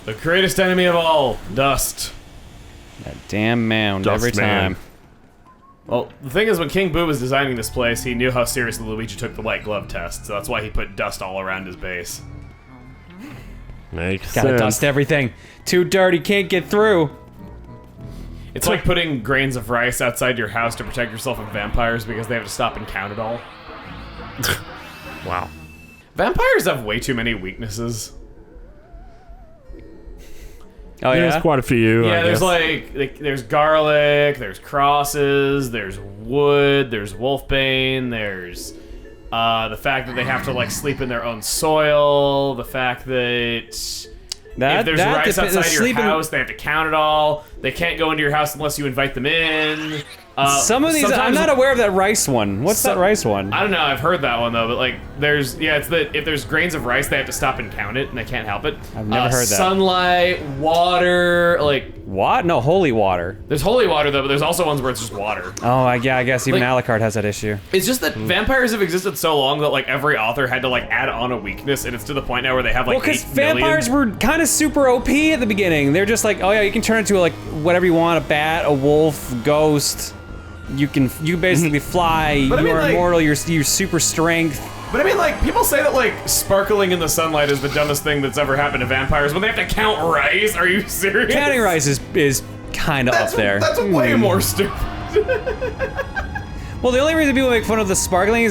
The greatest enemy of all, dust. That damn mound Dust every man. time. Well, the thing is, when King Boo was designing this place, he knew how seriously Luigi took the white glove test, so that's why he put dust all around his base. Makes Gotta sense. dust everything. Too dirty, can't get through. It's like putting grains of rice outside your house to protect yourself from vampires because they have to stop and count it all. Wow. Vampires have way too many weaknesses. Oh yeah? There's quite a few. Yeah, I there's guess. like there's garlic, there's crosses, there's wood, there's wolfbane, there's the fact that they have to like sleep in their own soil, the fact that if there's rice outside your house, they have to count it all. They can't go into your house unless you invite them in. Some of these, I'm not aware of that rice one. What's that rice one? I don't know, I've heard that one though, but like it's that if there's grains of rice, they have to stop and count it, and they can't help it. I've never heard that. Sunlight, water, like... What? No, holy water. There's holy water though, but there's also ones where it's just water. Oh, yeah, I guess even Like- Alucard has that issue. It's just that vampires have existed so long that like every author had to like add on a weakness, and it's to the point now where they have like Well, because 8 million. vampires were kind of super OP at the beginning. They're just like, oh yeah, you can turn into like whatever you want, a bat, a wolf, ghost. You basically fly, But I mean, you're like- immortal, you're super strength. But I mean, like, people say that, like, sparkling in the sunlight is the dumbest thing that's ever happened to vampires when they have to count rice. Are you serious? Counting rice is kind of up there. That's way more stupid. Well, the only reason people make fun of the sparkling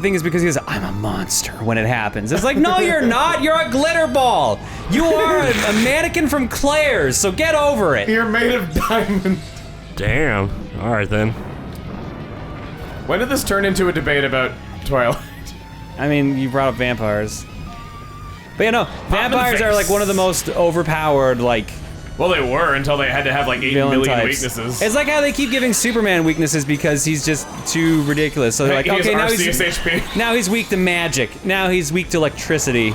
thing is because he says, I'm a monster when it happens. It's like, no, you're not. You're a glitter ball. You are a mannequin from Claire's, so get over it. You're made of diamond. Damn. All right then. When did this turn into a debate about Twilight? I mean, you brought up vampires. But you know, vampires are like one of the most overpowered, like, Well, they were until they had to have like 8 villain million types. weaknesses. It's like how they keep giving Superman weaknesses because he's just too ridiculous. So they're like, He has okay, now RCSHP. now he's weak to magic. Now he's weak to electricity.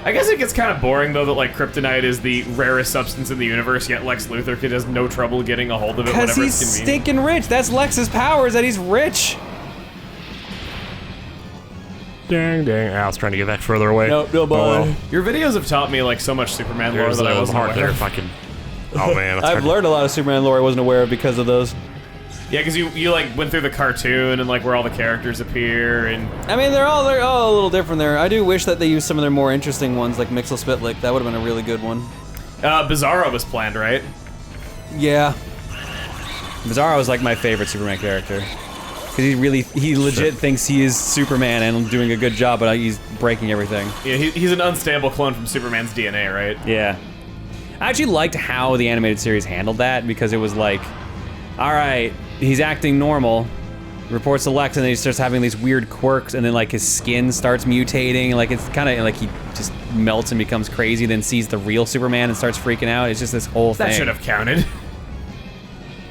I guess it gets kind of boring though that like kryptonite is the rarest substance in the universe, yet Lex Luthor could has no trouble getting a hold of it Because whenever he's it's convenient. stinking rich. That's Lex's power, is that he's rich. Dang. I was trying to get back further away. No, Oh, well. Your videos have taught me like so much Superman lore There's that I a wasn't heart aware there of. if I can... Oh man, that's I've hard. learned a lot of Superman lore I wasn't aware of because of those. Yeah, because you like went through the cartoon and like where all the characters appear and I mean, they're all a little different there. I do wish that they used some of their more interesting ones, like Mixel Spitlick. That would have been a really good one. Bizarro was planned, right? Yeah. Bizarro is like my favorite Superman character. Because he legit thinks he is Superman and doing a good job, but he's breaking everything. Yeah, he's an unstable clone from Superman's DNA, right? Yeah. I actually liked how the animated series handled that, because it was like, alright, he's acting normal, reports to Lex, and then he starts having these weird quirks, and then like his skin starts mutating, and like it's kind of like he just melts and becomes crazy, then sees the real Superman and starts freaking out. It's just this whole thing. That should have counted.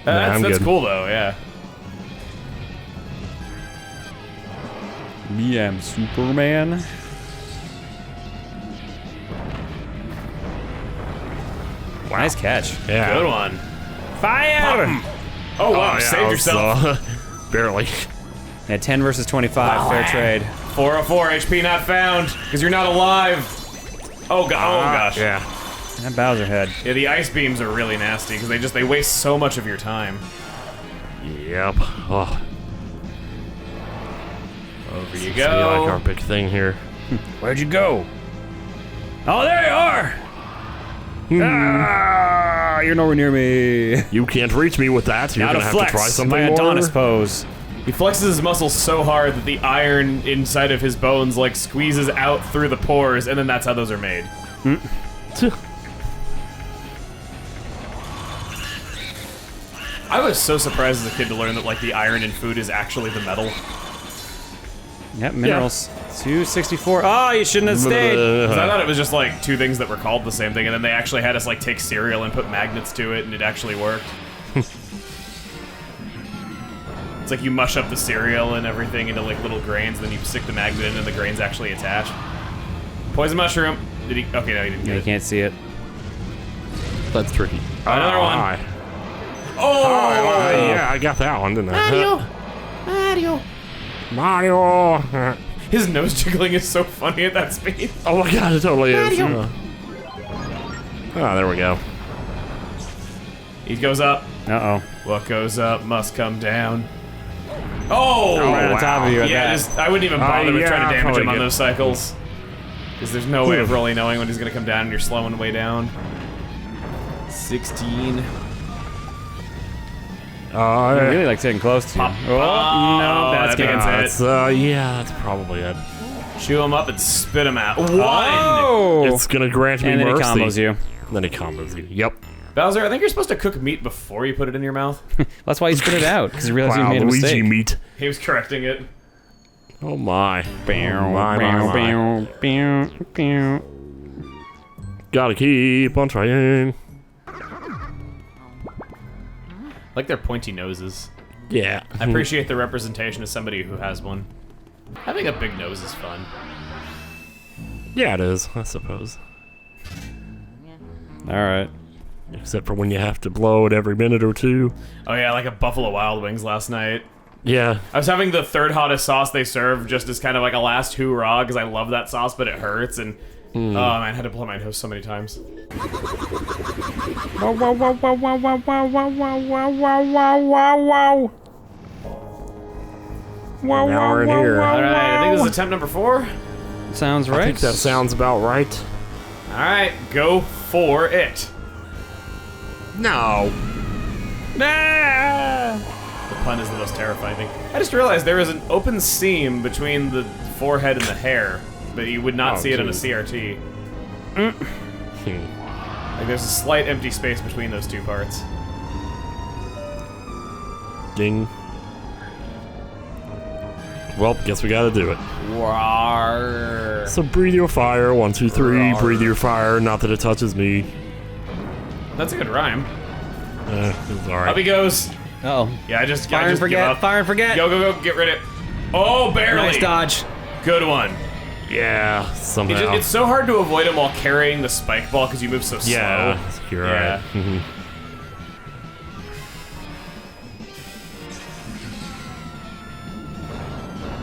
I'm That's good. cool though, yeah. Me am Superman. Wow. Nice catch. Yeah. Good one. Fire! Oh wow, yeah, saved I was, yourself. Barely. Yeah, 10 versus 25, fair trade. 404 HP not found, because you're not alive. Oh, gosh. Yeah. That Bowser head. Yeah, the ice beams are really nasty, because they waste so much of your time. Yep. Oh. Over you Seems to be like our go. big thing here. Where'd you go? Oh, there you are! Ah, you're nowhere near me. You can't reach me with that. You're Out gonna of have flex, to try something my more. Adonis pose. He flexes his muscles so hard that the iron inside of his bones, like, squeezes out through the pores, and then that's how those are made. I was so surprised as a kid to learn that, like, the iron in food is actually the metal. Yep, minerals. 264. Oh, you shouldn't have stayed. 'Cause I thought it was just, like, two things that were called the same thing, and then they actually had us, like, take cereal and put magnets to it, and it actually worked. It's like you mush up the cereal and everything into, like, little grains, then you stick the magnet in, and the grains actually attach. Poison mushroom. Did he? Okay, no, he didn't Yeah, get you it. can't see it. That's tricky. Another one. Hi. Oh! Hi, yeah, I got that one, didn't I? Mario! His nose jiggling is so funny at that speed. Oh my god, it totally is. Oh, there we go. He goes up. Uh-oh. What goes up must come down. Oh! Right on top of you at Yeah, that. I wouldn't even bother with yeah, trying to damage probably him on good. those cycles. Because there's no way of really knowing when he's going to come down and you're slowing way down. 16. I really like sitting close to you. Pop. Oh, no, that's that gonna begins hit. it. Yeah, that's probably it. Chew him up and spit him out. One! Oh! It's gonna grant me And then he mercy. combos you. Then he combos you. Yep. Bowser, I think you're supposed to cook meat before you put it in your mouth. That's why you spit it out, because you realized you Wow, made a Luigi mistake. meat. He was correcting it. Oh my. Bow, My. bow, bow, bow. Gotta keep on trying. Like their pointy noses. Yeah. I appreciate the representation of somebody who has one. Having a big nose is fun. Yeah, it is, I suppose. Alright. Except for when you have to blow it every minute or two. Oh yeah, like a Buffalo Wild Wings last night. Yeah. I was having the third hottest sauce they serve just as kind of like a last hoorah because I love that sauce, but it hurts and oh man, I had to blow my nose so many times. Wow, wow, wow, wow, wow, wow, wow, wow, wow, wow, wow, wow, wow. Wow, Now we're in here. All right, I think this is attempt number 4. Sounds right. I think that sounds about right. All right, go for it. No. The pun is the most terrifying thing. I just realized there is an open seam between the forehead and the hair, but you would not Oh, see it on a geez. CRT. Like there's a slight empty space between those two parts. Ding. Well, guess we gotta do it. Rawr. So breathe your fire, 1, 2, 3. Rawr. Breathe your fire, not that it touches me. That's a good rhyme. It's Up alright. he goes. Oh. Yeah, I just Fire and give forget. up. Fire and forget. Go, go, go, get rid of it. Oh, barely. Nice dodge. Good one. Yeah, somehow. It's so hard to avoid him while carrying the spike ball because you move so slow. Yeah, you're Yeah. right. Mhm.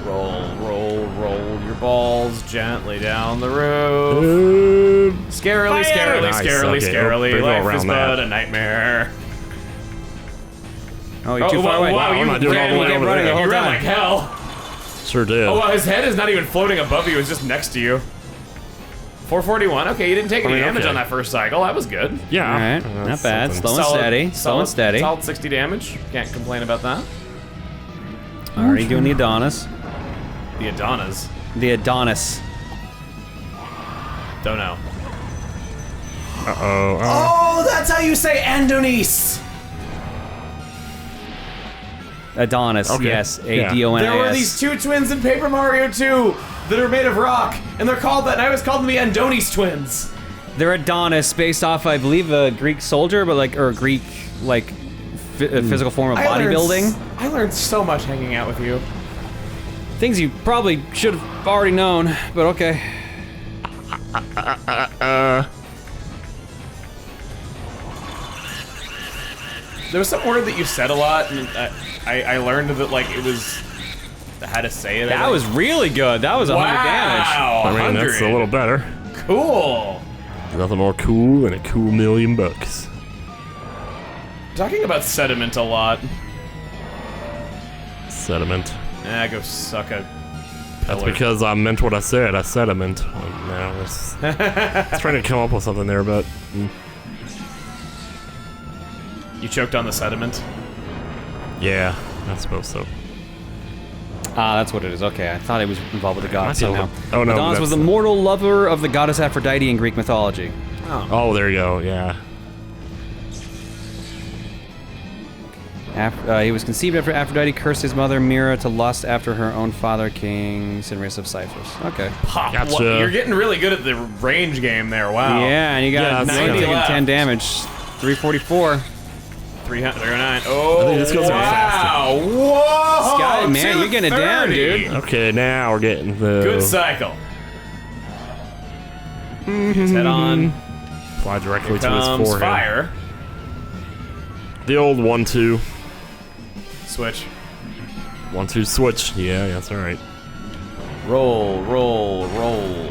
Roll, roll, roll your balls gently down the roof. Scarily, scarily, Nice, scarily, okay, scarily. go Life around is that. but a nightmare. Oh, you're too far away. Wow, you I'm not doing all the way ran, over running there. the whole you ran time. like hell. Sure did. Oh, wow, his head is not even floating above you, it's just next to you. 441, okay, you didn't take any damage okay. on that first cycle, that was good. Yeah. Alright, not bad. Slow and steady. Slow and steady. Solid 60 damage, can't complain about that. Already doing the Adonis. The Adonis, The Adonis. don't know. Uh-oh. Oh, that's how you say Andonis! Adonis, Okay. yes. Yeah. A-D-O-N-I-S. There were these two twins in Paper Mario 2 that are made of rock, and they're called that, and I always called them the Andonis twins. They're Adonis, based off, I believe, a Greek soldier, but like, or a Greek, like, physical form of bodybuilding. I learned so much hanging out with you. Things you probably should have already known, but okay. There was some word that you said a lot, and I learned that like it was how to say it. That was really good. That was 100 damage. Wow, I mean, that's a 100. little better. Cool. Nothing more cool than a cool $1,000,000. Talking about sediment a lot. Sediment. Go suck a That's pillar. because I meant what I said. I sediment. Now it's trying to come up with something there, but You choked on the sediment. yeah, I suppose so. Ah, that's what it is. Okay, I thought it was involved with the goddess I thought- somehow. oh, no, Adonis was the that's- mortal lover of the goddess Aphrodite in Greek mythology. Oh, there you go. Yeah. He was conceived after Aphrodite cursed his mother Mira to lust after her own father, King Cinyras of Cyprus. Okay. Pop. Gotcha. What- you're getting really good at the range game there. Wow. Yeah, and you got Yeah, that's 90 kinda- and 10 damage. 344. 309. Oh, I think this goes wow. Whoa. Sky, man, you're getting it down, 230. dude. Okay, now we're getting the Good cycle. His head on. fly directly to his Comes forehead. fire. The old 1-2. Switch. 1-2 switch. Yeah, that's all right. Roll, roll, roll.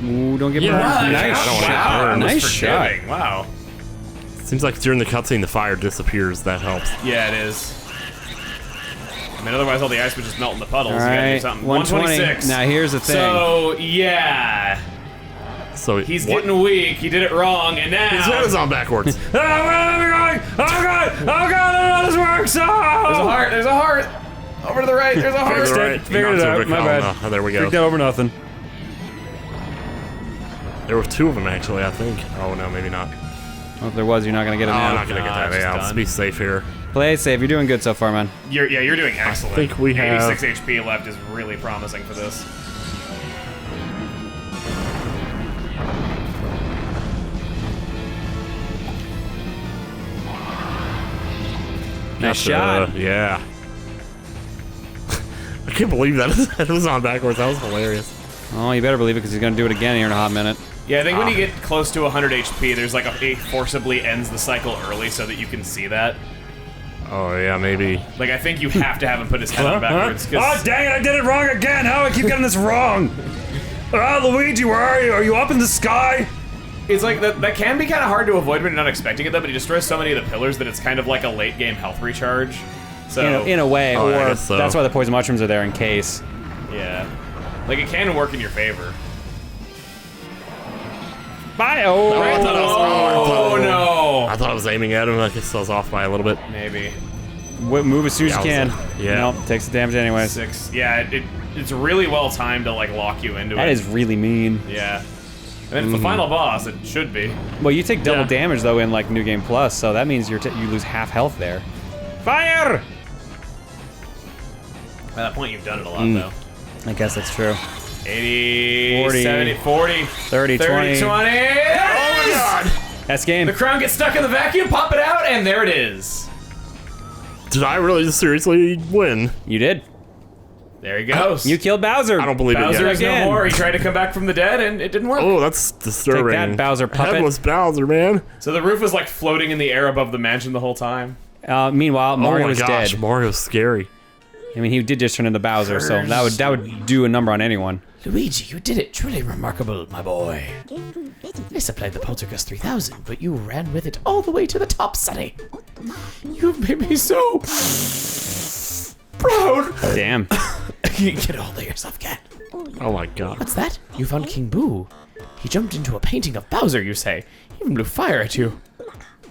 Ooh, don't get burned. Yeah. Nice I don't wanna shot. get burned. Nice shot. Forgiving. Wow. Seems like during the cutscene the fire disappears. That helps. Yeah, it is. I mean, otherwise all the ice would just melt in the puddles. All You gotta do right, something. 126. Now here's the thing. So, yeah. So He's getting weak. He did it wrong, and now... His head is on backwards. Oh, where am I going? Oh, God! Oh, God! I don't know how this works! Oh! There's a heart. There's a heart. Over to the right. There's a heart. Fixed it. Figured it out. My bad. Oh, there we go. Freaked out over nothing. There were 2 of them actually, I think. Oh no, maybe not. Well, if there was, you're not gonna get it Oh, I'm now. not gonna get that. just Yeah, let's done. be safe here. Play it safe. You're doing good so far, man. You're doing excellent. I think we have- 86 HP left is really promising for this. Nice shot. Yeah. I can't believe that his head was on backwards. That was hilarious. Oh, you better believe it, because he's gonna do it again here in a hot minute. Yeah, I think when you get close to 100 HP, there's like it forcibly ends the cycle early so that you can see that. Oh yeah, maybe. Like, I think you have to have him put his head on backwards. 'Cause Oh, dang it, I did it wrong again. How do I keep getting this wrong? Luigi, where are you? Are you up in the sky? it's like, that can be kind of hard to avoid when you're not expecting it, though, but he destroys so many of the pillars that it's kind of like a late-game health recharge. So, In a way, Oh, I or guess so. that's why the poison mushrooms are there in case. yeah. Like, it can work in your favor. Bye. Oh, I thought I was Oh, no! I thought I was aiming at him. I guess I was off by a little bit. Maybe. Move as soon as you Yeah, can. yeah. Nope, takes the damage anyways. 6. Yeah, it's really well timed to, like, lock you into it. That is really mean. Yeah. And it's the final boss, it should be. Well, you take double Yeah. damage though in like New Game Plus, so that means you lose half health there. Fire! At that point, you've done it a lot, though. I guess that's true. 80, 40, 70, 40, 30, 20. 20. Oh my god! That's game. The crown gets stuck in the vacuum, pop it out, and there it is. Did I really just seriously win? You did. There he goes. You killed Bowser. I don't believe Bowser it is yet. no Again. more. He tried to come back from the dead, and it didn't work. Oh, that's disturbing. Take that, Bowser puppet. Headless Bowser, man. So the roof was like floating in the air above the mansion the whole time. Meanwhile, Mario oh my was gosh, dead. Mario's scary. I mean, he did just turn into Bowser, so that would do a number on anyone. Luigi, you did it. Truly remarkable, my boy. I supplied the Poltergust 3000, but you ran with it all the way to the top, Sonny. You've made me so proud. Damn. Get a hold of yourself, cat. Oh my god. What's that? You found King Boo. He jumped into a painting of Bowser, you say. He even blew fire at you.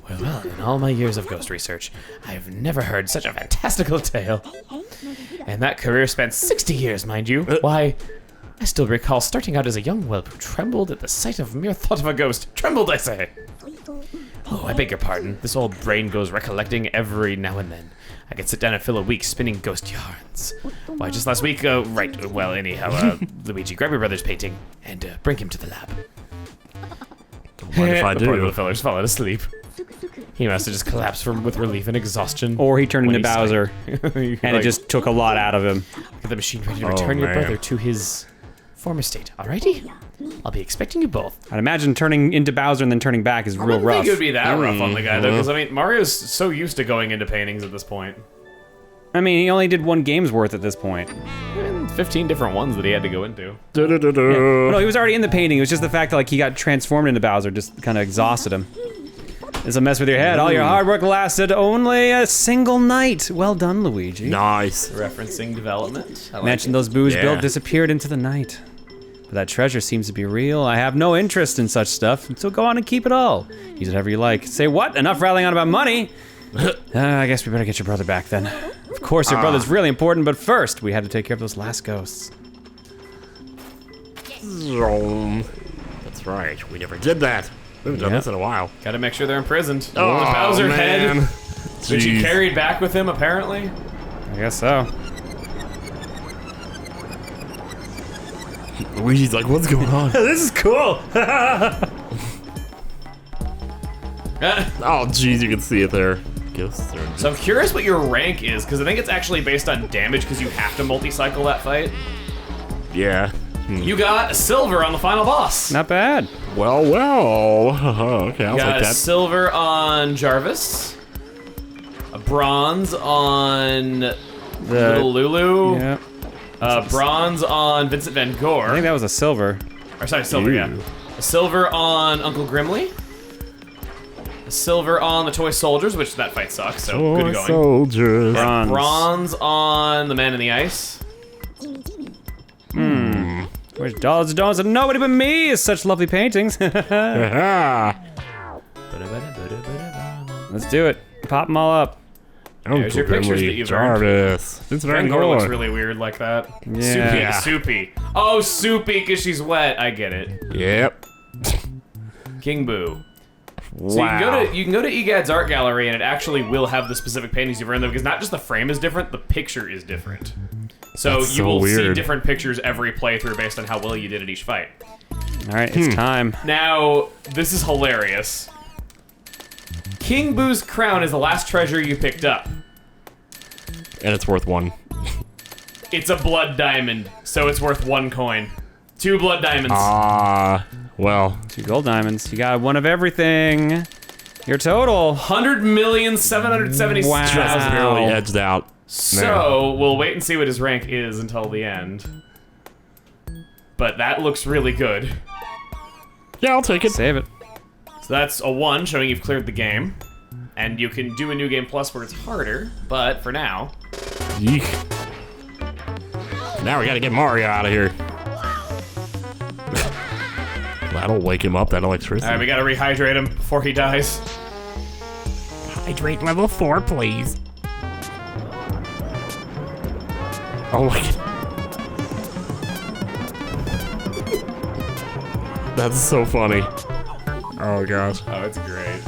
Well, in all my years of ghost research, I've never heard such a fantastical tale. And that career spanned 60 years, mind you. Why, I still recall starting out as a young whelp who trembled at the sight of mere thought of a ghost. Trembled, I say. Oh, I beg your pardon. This old brain goes recollecting every now and then. I could sit down and fill a week spinning ghost yarns. Why, just last week, Luigi, grab your brother's painting and bring him to the lab. What if I The poor do? little feller's fallen asleep. He must have just collapsed with relief and exhaustion. Or he turned When into he Bowser, and and it just took a lot out of him. get the machine ready to return your man. brother to his former state. Alrighty? I'll be expecting you both. I'd imagine turning into Bowser and then turning back is real I rough. don't think it would be that rough on the guy, though, because, I mean, Mario's so used to going into paintings at this point. I mean, he only did one game's worth at this point. 15 different ones that he had to go into. No, he was already in the painting. It was just the fact that like he got transformed into Bowser just kind of exhausted him. It's a mess with your head. All your hard work lasted only a single night. Well done, Luigi. Nice. Referencing development. I like Mentioned it. those booze Yeah. built disappeared into the night. But that treasure seems to be real. I have no interest in such stuff, so go on and keep it all. Use it however you like. Say what? Enough rattling on about money? I guess we better get your brother back then. Of course, your brother's really important, but first, we had to take care of those last ghosts. That's right. We never did that. We haven't done Yeah. this in a while. Gotta make sure they're imprisoned. Oh, The Bowser head, man. which he Jeez. carried back with him, apparently. I guess so. Luigi's like, what's going on? This is cool. Oh, jeez, you can see it there. Ghosts are... So I'm curious what your rank is, because I think it's actually based on damage, because you have to multi-cycle that fight. Yeah. You got a silver on the final boss. Not bad. Well. Okay, I'll You got take a that. silver on Jarvis, a bronze on Little Lulu, Yeah. bronze on Vincent Van Gogh. I think that was a silver. Or sorry, silver, yeah. A silver on Uncle Grimly. A silver on the toy soldiers, which that fight sucks, so good going. Soldiers. Bronze on the man in the ice. Where's dollars and dollars and nobody but me is such lovely paintings. Let's do it. Pop them all up. There's your pictures that you've earned. Van Gogh looks really weird like that. Yeah. Soupy. Oh, Soupy, because she's wet. I get it. Yep. King Boo. Wow. So you can go to EGAD's art gallery, and it actually will have the specific paintings you've earned, though, because not just the frame is different, the picture is different. So you will see different pictures every playthrough based on how well you did at each fight. All right, it's time. Now, this is hilarious. King Boo's crown is the last treasure you picked up. And it's worth 1. It's a blood diamond, so it's worth 1 coin. 2 blood diamonds. Well. 2 gold diamonds. You got 1 of everything. Your total. 100,776,000. Wow. Just barely edged out. So, we'll wait and see what his rank is until the end. But that looks really good. Yeah, I'll take it. Save it. So that's a 1, showing you've cleared the game. And you can do a New Game Plus where it's harder, but for now... Yeek. Now we gotta get Mario out of here. That'll wake him up, that electricity. Alright, we gotta rehydrate him before he dies. Hydrate level 4, please. Oh my god. That's so funny. Oh gosh. Oh, it's great.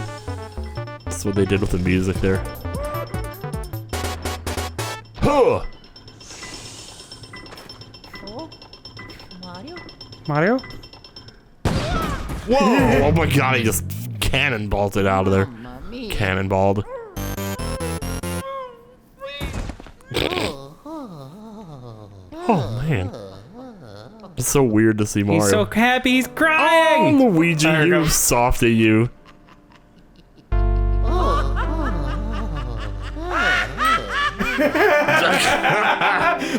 That's what they did with the music there. Huh! Mario? Whoa! Oh my god, he just cannonballed it out of there. Cannonballed. Oh man. It's so weird to see Mario. He's so happy, he's crying! Oh, Luigi, you softy you.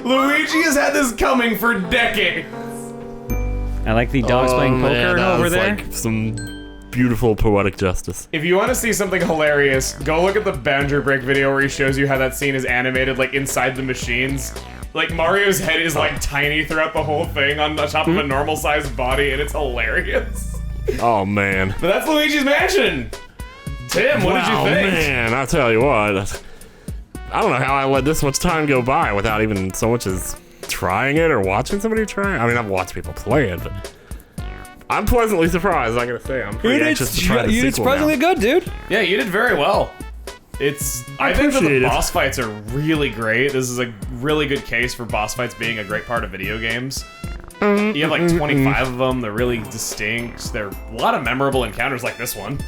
Luigi has had this coming for decades. I like the dogs playing poker over there. Like some beautiful poetic justice. If you want to see something hilarious, go look at the Boundary Break video where he shows you how that scene is animated, like inside the machines. Like Mario's head is like tiny throughout the whole thing on the top of a normal sized body, and it's hilarious. Oh man. But that's Luigi's Mansion. Tim, what did you think? Oh man, I tell you what. I don't know how I let this much time go by without even so much as trying it or watching somebody try it. I mean, I've watched people play it, but I'm pleasantly surprised, I gotta say. I'm pretty anxious to try the sequel It's surprisingly good, dude. Yeah, you did very well. I think that the boss fights are really great. This is a really good case for boss fights being a great part of video games. You have like 25 of them. They're really distinct. There are a lot of memorable encounters like this one.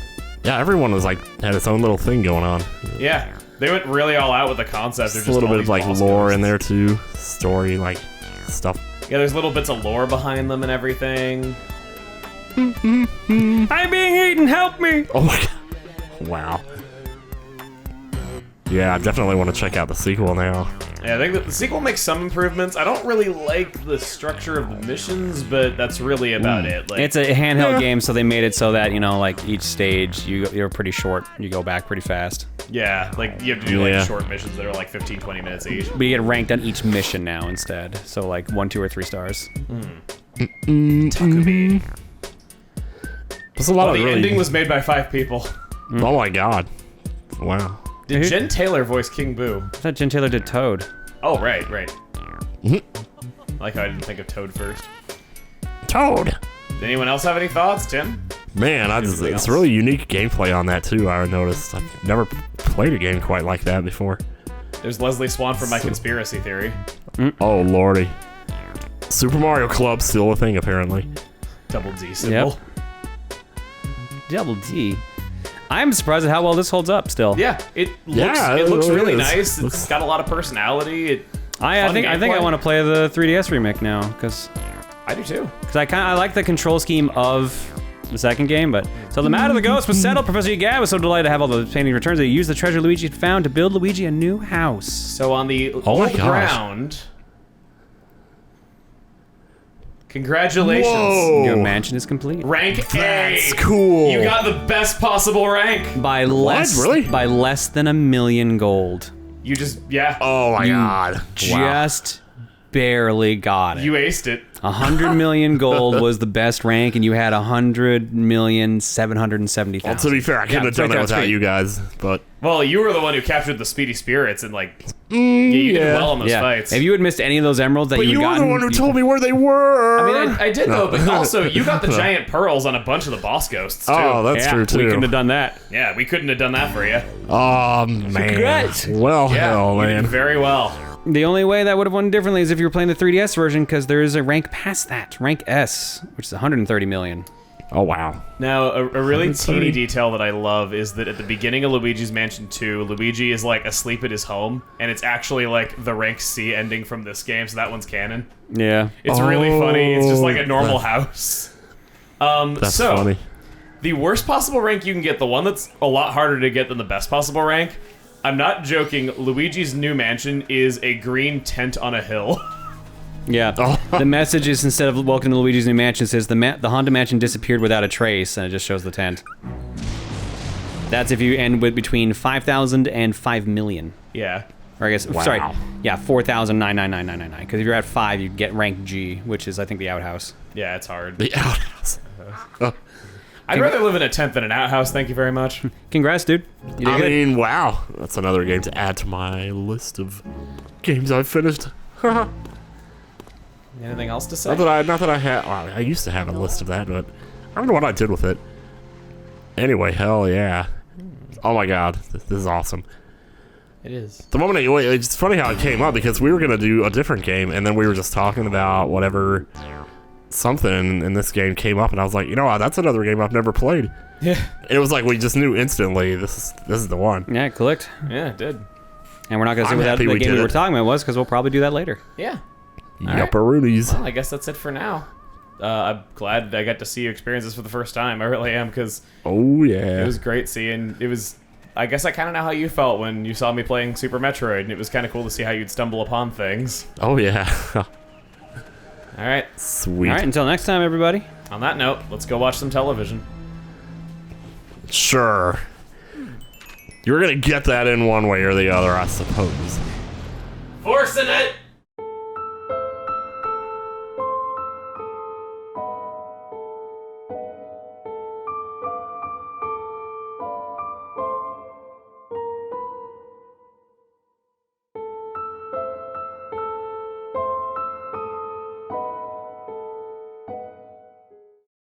Yeah, everyone was like, had its own little thing going on. Yeah, they went really all out with the concept. Just a little bit of like lore in there too. Story, like, stuff. Yeah, there's little bits of lore behind them and everything. I'm being eaten, help me! Oh my god. Wow. Yeah, I definitely want to check out the sequel now. Yeah, I think that the sequel makes some improvements. I don't really like the structure of the missions, but that's really about it. Like, It's a handheld game, so they made it so that, you know, like each stage, you're pretty short. You go back pretty fast. yeah, like you have to do like short missions that are like 15, 20 minutes each. But you get ranked on each mission now instead. So like 1, 2, or 3 stars. Takumi. There's a lot of The really... ending was made by 5 people. Oh my god. Wow. Did Jen Taylor voice King Boo? I thought Jen Taylor did Toad. Oh, right. I like how I didn't think of Toad first. Toad! Did anyone else have any thoughts, Tim? Man, it's really unique gameplay on that too, I noticed. I've never played a game quite like that before. There's Leslie Swan from My Conspiracy Theory. Oh lordy. Super Mario Club's still a thing, apparently. Double D symbol. Double D. I'm surprised at how well this holds up still. Yeah, it looks really nice. It's got a lot of personality. I think I want to play the 3DS remake now, because I do too. Because I like the control scheme of the second game, but... So the matter of the ghost was settled. Professor Egad was so delighted to have all the paintings returned that he used the treasure Luigi had found to build Luigi a new house. So on the old ground... Congratulations. Whoa. Your mansion is complete. Rank A. That's cool. You got the best possible rank. By less, Really? by less than 1 million gold. You just, yeah. Oh my god. Wow. Just barely got it. You aced it. 100 million gold was the best rank, and you had 100,770,000. Well, to be fair, I couldn't have done it without you guys, but Well, you were the one who captured the speedy spirits and like, yeah, you did well in those fights. If you had missed any of those emeralds that but you you had were gotten, the one who told me where they were. I mean, I did know, but also you got the giant pearls on a bunch of the boss ghosts too. Oh, that's true too. we couldn't have done that. Yeah, we couldn't have done that for you. Oh man. Congrats. Well, Yeah, hell, you man. did very well. The only way that would have won differently is if you were playing the 3DS version, because there is a rank past that, rank S, which is 130 million. Oh wow. Now, a really 130. teeny detail that I love is that at the beginning of Luigi's Mansion 2, Luigi is like asleep at his home, and it's actually like the rank C ending from this game, so that one's canon. Yeah. It's really funny. It's just like a normal house. That's so, funny. the worst possible rank you can get, the one that's a lot harder to get than the best possible rank, I'm not joking, Luigi's new mansion is a green tent on a hill. Yeah. The message is, instead of welcome to Luigi's new mansion, it says the Haunted Mansion disappeared without a trace, and it just shows the tent. That's if you end with between 5,000 and 5 million. Yeah. Or I guess, Wow. sorry, yeah, 4,99999. Because if you're at 5, you get rank G, which is, I think, the outhouse. Yeah, it's hard. The outhouse. I'd rather live in a tent than an outhouse, thank you very much. Congrats, dude. You did I good. mean, wow. That's another game to add to my list of games I've finished. Anything else to say? Not that I had. Well, I used to have a list of that, but I don't know what I did with it. Anyway, hell yeah. Oh my god, this is awesome. It is. The moment it's funny how it came up because we were gonna do a different game, and then we were just talking about whatever something, and this game came up, and I was like, you know what, that's another game I've never played. Yeah. It was like we just knew instantly this is the one. Yeah, it clicked. Yeah, it did. And we're not going to say I'm what that happy the we game did we were it. talking about was, because we'll probably do that later. Yeah. All right. Yupperoonies. Well, I guess that's it for now. I'm glad I got to see you experience this for the first time. I really am, because Oh yeah. it was great seeing. It was. I guess I kind of know how you felt when you saw me playing Super Metroid, and it was kind of cool to see how you'd stumble upon things. Oh yeah. All right. Sweet. All right, until next time, everybody. On that note, let's go watch some television. Sure. You're gonna get that in one way or the other, I suppose. Forcing it.